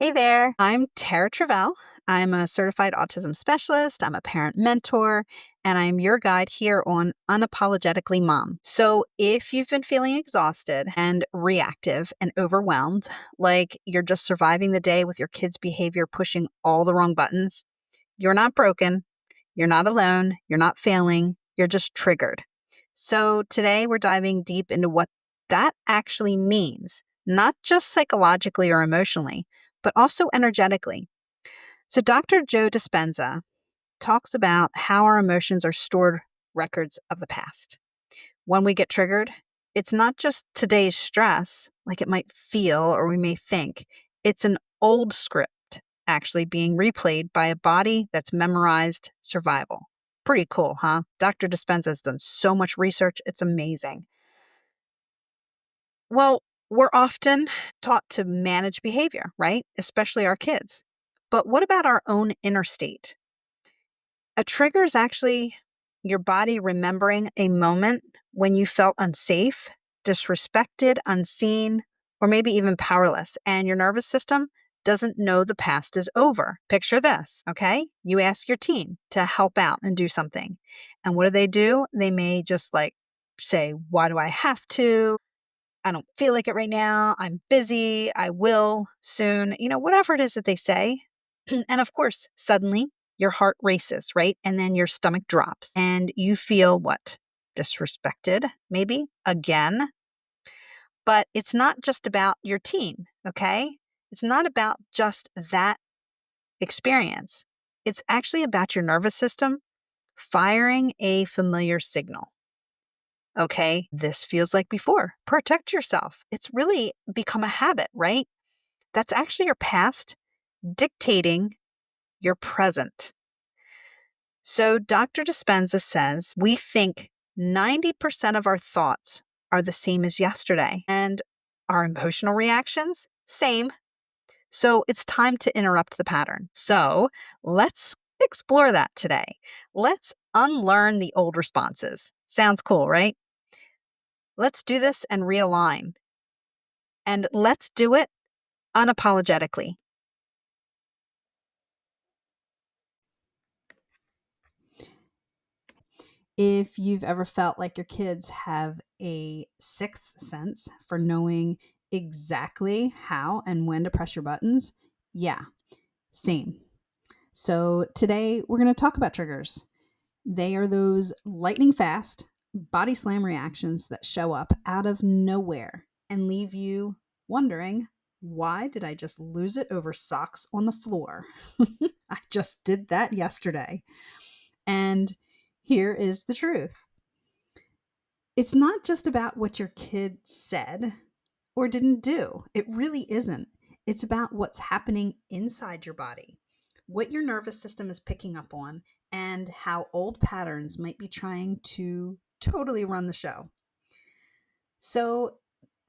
Hey there, I'm Tara Travell. I'm a certified autism specialist, I'm a parent mentor, and I'm your guide here on Unapologetically Mom. So, if you've been feeling exhausted and reactive and overwhelmed, like you're just surviving the day with your kids' behavior pushing all the wrong buttons, you're not broken, you're not alone, you're not failing, you're just triggered. So, today we're diving deep into what that actually means, not just psychologically or emotionally, but also energetically. So, Dr. Joe Dispenza talks about how our emotions are stored records of the past. When we get triggered, it's not just today's stress, like it might feel or we may think, it's an old script actually being replayed by a body that's memorized survival. Pretty cool, huh? Dr. Dispenza has done so much research, it's amazing. Well, we're often taught to manage behavior, right? Especially our kids. But what about our own inner state? A trigger is actually your body remembering a moment when you felt unsafe, disrespected, unseen, or maybe even powerless, and your nervous system doesn't know the past is over. Picture this, okay? You ask your teen to help out and do something. And what do? They may just like say, "Why do I have to? I don't feel like it right now. I'm busy. I will soon." Whatever it is that they say. And of course, suddenly your heart races, right? And then your stomach drops and you feel what? Disrespected, maybe again. But it's not just about your teen, okay? It's not about just that experience. It's actually about your nervous system firing a familiar signal. Okay, this feels like before. Protect yourself. It's really become a habit, right? That's actually your past dictating your present. So Dr. Dispenza says we think 90% of our thoughts are the same as yesterday, and our emotional reactions, same. So it's time to interrupt the pattern. So let's explore that today. Let's unlearn the old responses. Sounds cool, right? Let's do this and realign. And let's do it unapologetically. If you've ever felt like your kids have a sixth sense for knowing exactly how and when to press your buttons, yeah, same. So today we're going to talk about triggers. They are those lightning fast body slam reactions that show up out of nowhere and leave you wondering, why did I just lose it over socks on the floor? I just did that yesterday. And here is the truth. It's not just about what your kid said or didn't do. It really isn't. It's about what's happening inside your body, what your nervous system is picking up on, and how old patterns might be trying to totally run the show. So,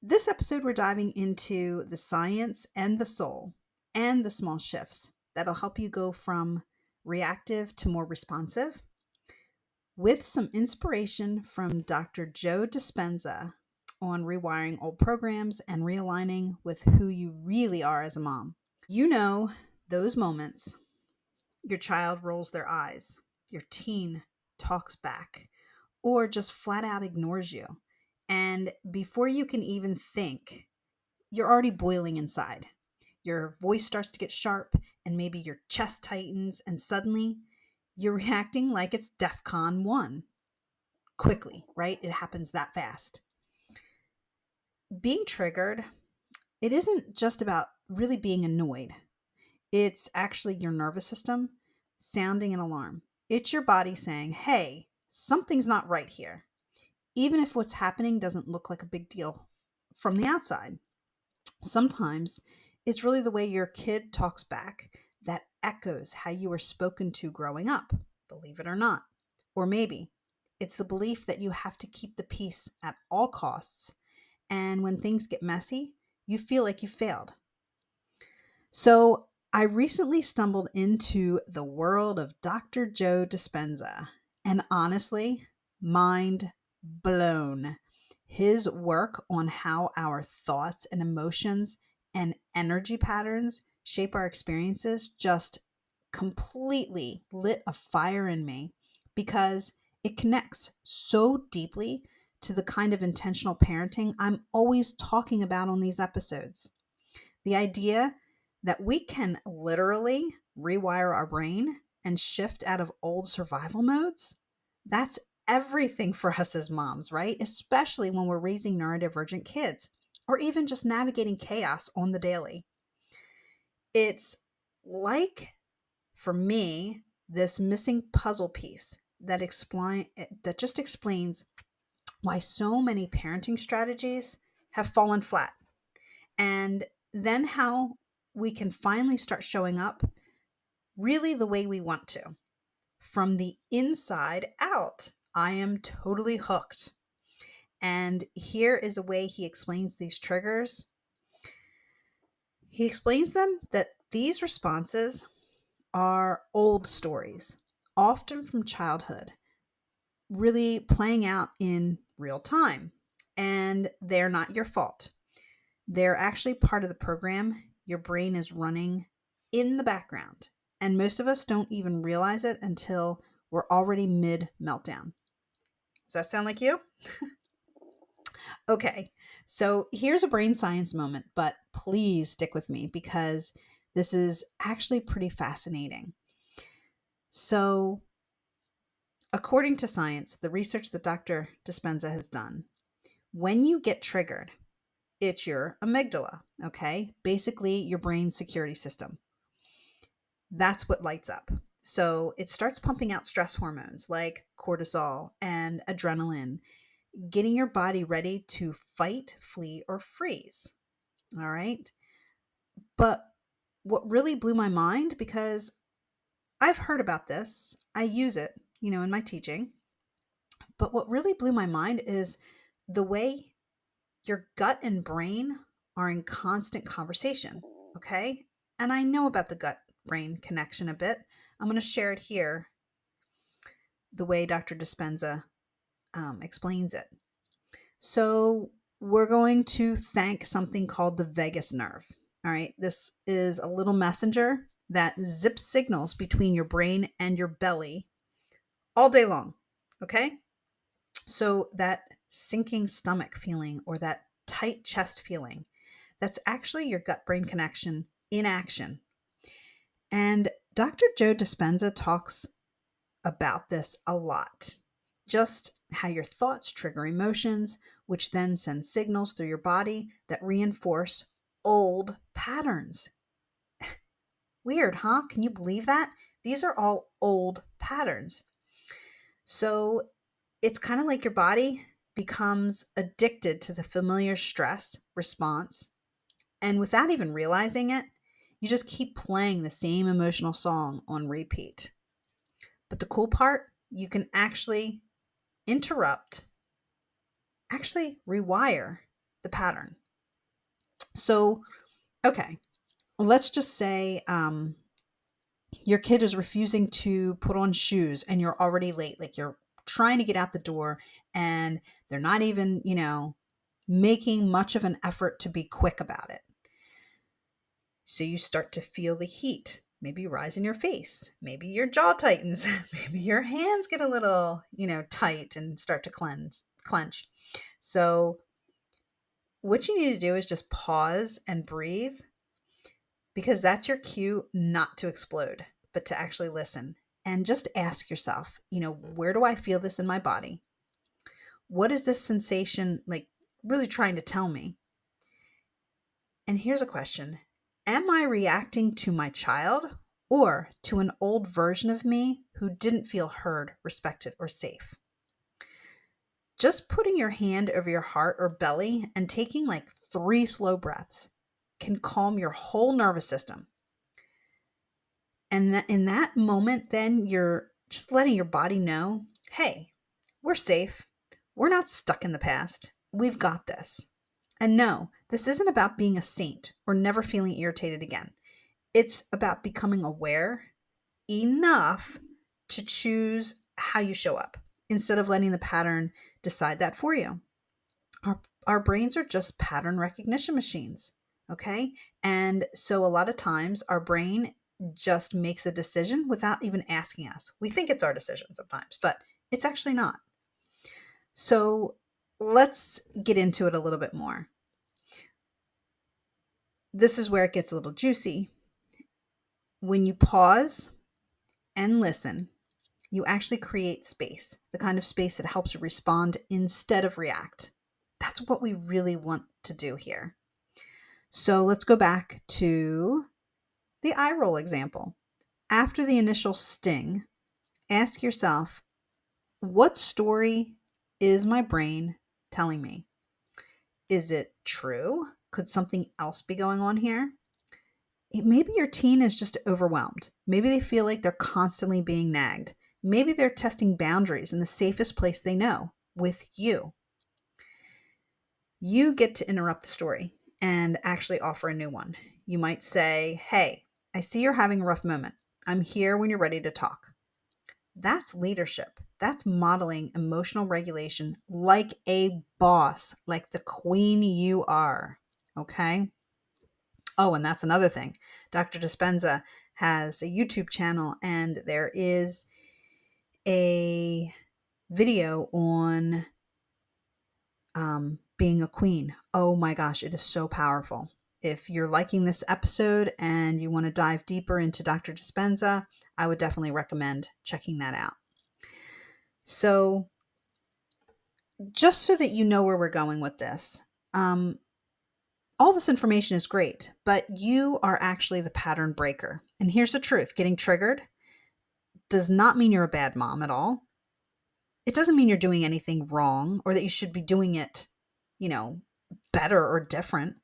this episode, we're diving into the science and the soul and the small shifts that'll help you go from reactive to more responsive with some inspiration from Dr. Joe Dispenza on rewiring old programs and realigning with who you really are as a mom. You know, those moments your child rolls their eyes, your teen talks back, or just flat out ignores you. And before you can even think, you're already boiling inside. Your voice starts to get sharp, and maybe your chest tightens, and suddenly you're reacting like it's DEFCON 1 quickly, right? It happens that fast. Being triggered, it isn't just about really being annoyed. It's actually your nervous system sounding an alarm. It's your body saying, hey, something's not right here, even if what's happening doesn't look like a big deal from the outside. Sometimes it's really the way your kid talks back that echoes how you were spoken to growing up, believe it or not. Or maybe it's the belief that you have to keep the peace at all costs. And when things get messy, you feel like you failed. So I recently stumbled into the world of Dr. Joe Dispenza, and honestly, mind blown. His work on how our thoughts and emotions and energy patterns shape our experiences just completely lit a fire in me because it connects so deeply to the kind of intentional parenting I'm always talking about on these episodes. The idea that we can literally rewire our brain and shift out of old survival modes, that's everything for us as moms, right? Especially when we're raising neurodivergent kids or even just navigating chaos on the daily. It's like, for me, this missing puzzle piece that just explains why so many parenting strategies have fallen flat, and then how we can finally start showing up really the way we want to, from the inside out. I am totally hooked. And here is a way he explains these triggers. He explains them that these responses are old stories, often from childhood, really playing out in real time. And they're not your fault. They're actually part of the program your brain is running in the background. And most of us don't even realize it until we're already mid meltdown. Does that sound like you? Okay, so here's a brain science moment, but please stick with me because this is actually pretty fascinating. So, according to science, the research that Dr. Dispenza has done, when you get triggered, it's your amygdala, okay? Basically, your brain's security system. That's what lights up. So it starts pumping out stress hormones like cortisol and adrenaline, getting your body ready to fight, flee, or freeze. All right. But what really blew my mind, because I've heard about this, I use it, in my teaching. But what really blew my mind is the way your gut and brain are in constant conversation. Okay. And I know about the gut brain connection a bit. I'm going to share it here the way Dr. Dispenza explains it. So, we're going to thank something called the vagus nerve. All right. This is a little messenger that zips signals between your brain and your belly all day long. Okay. So, that sinking stomach feeling or that tight chest feeling, that's actually your gut brain connection in action. And Dr. Joe Dispenza talks about this a lot. Just how your thoughts trigger emotions, which then send signals through your body that reinforce old patterns. Weird, huh? Can you believe that? These are all old patterns. So it's kind of like your body becomes addicted to the familiar stress response. And without even realizing it, you just keep playing the same emotional song on repeat. But the cool part, you can actually interrupt, actually rewire the pattern. So, okay, let's just say your kid is refusing to put on shoes and you're already late. Like you're trying to get out the door and they're not even, making much of an effort to be quick about it. So you start to feel the heat maybe rise in your face. Maybe your jaw tightens. Maybe your hands get a little, tight and start to clench. So what you need to do is just pause and breathe, because that's your cue not to explode, but to actually listen and just ask yourself, where do I feel this in my body? What is this sensation like really trying to tell me? And here's a question. Am I reacting to my child or to an old version of me who didn't feel heard, respected, or safe? Just putting your hand over your heart or belly and taking like 3 slow breaths can calm your whole nervous system. And in that moment, then you're just letting your body know, hey, we're safe. We're not stuck in the past. We've got this. And no, this isn't about being a saint or never feeling irritated again. It's about becoming aware enough to choose how you show up instead of letting the pattern decide that for you. Our brains are just pattern recognition machines. Okay. And so a lot of times our brain just makes a decision without even asking us. We think it's our decision sometimes, but it's actually not. So let's get into it a little bit more. This is where it gets a little juicy. When you pause and listen, you actually create space, the kind of space that helps you respond instead of react. That's what we really want to do here. So let's go back to the eye roll example. After the initial sting, ask yourself, what story is my brain telling me? Is it true? Could something else be going on here? Maybe your teen is just overwhelmed. Maybe they feel like they're constantly being nagged. Maybe they're testing boundaries in the safest place they know, with you. You get to interrupt the story and actually offer a new one. You might say, hey, I see you're having a rough moment. I'm here when you're ready to talk. That's leadership. That's modeling emotional regulation like a boss, like the queen you are. Okay. Oh, and that's another thing. Dr. Dispenza has a YouTube channel, and there is a video on being a queen. Oh my gosh, it is so powerful. If you're liking this episode and you want to dive deeper into Dr. Dispenza, I would definitely recommend checking that out. So, just so that you know where we're going with this, all this information is great, but you are actually the pattern breaker. And here's the truth: getting triggered does not mean you're a bad mom at all. It doesn't mean you're doing anything wrong or that you should be doing it, better or different.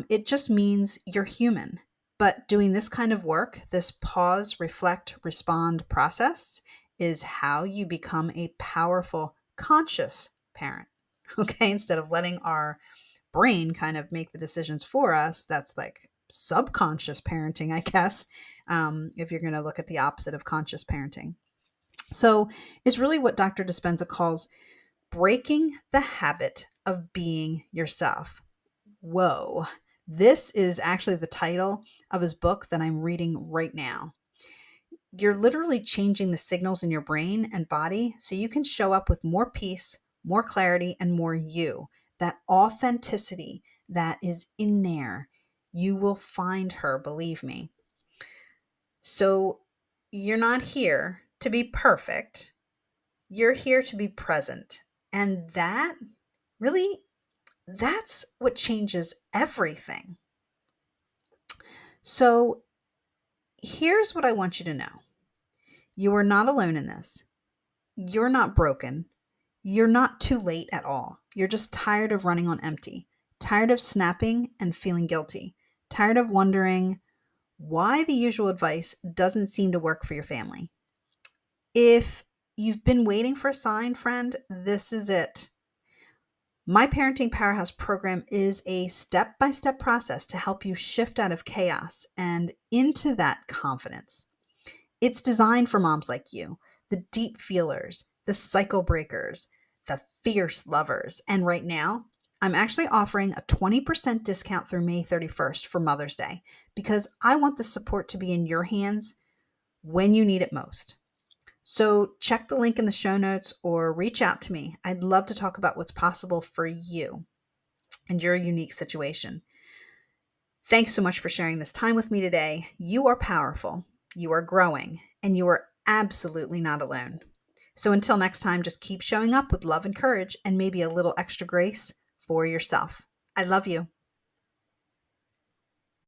It just means you're human. But doing this kind of work, this pause, reflect, respond process, is how you become a powerful, conscious parent. Okay, instead of letting our brain kind of make the decisions for us, that's like subconscious parenting, I guess, if you're going to look at the opposite of conscious parenting. So it's really what Dr. Dispenza calls breaking the habit of being yourself. Whoa. This is actually the title of his book that I'm reading right now. You're literally changing the signals in your brain and body so you can show up with more peace, more clarity, and more you. That authenticity that is in there, you will find her, believe me. So you're not here to be perfect. You're here to be present. And that really, that's what changes everything. So here's what I want you to know. You are not alone in this. You're not broken. You're not too late at all. You're just tired of running on empty, tired of snapping and feeling guilty, tired of wondering why the usual advice doesn't seem to work for your family. If you've been waiting for a sign, friend, this is it. My Parenting Powerhouse program is a step-by-step process to help you shift out of chaos and into that confidence. It's designed for moms like you, the deep feelers, the cycle breakers, the fierce lovers. And right now, I'm actually offering a 20% discount through May 31st for Mother's Day because I want the support to be in your hands when you need it most. So check the link in the show notes or reach out to me. I'd love to talk about what's possible for you and your unique situation. Thanks so much for sharing this time with me today. You are powerful, you are growing, and you are absolutely not alone. So until next time, just keep showing up with love and courage and maybe a little extra grace for yourself. I love you.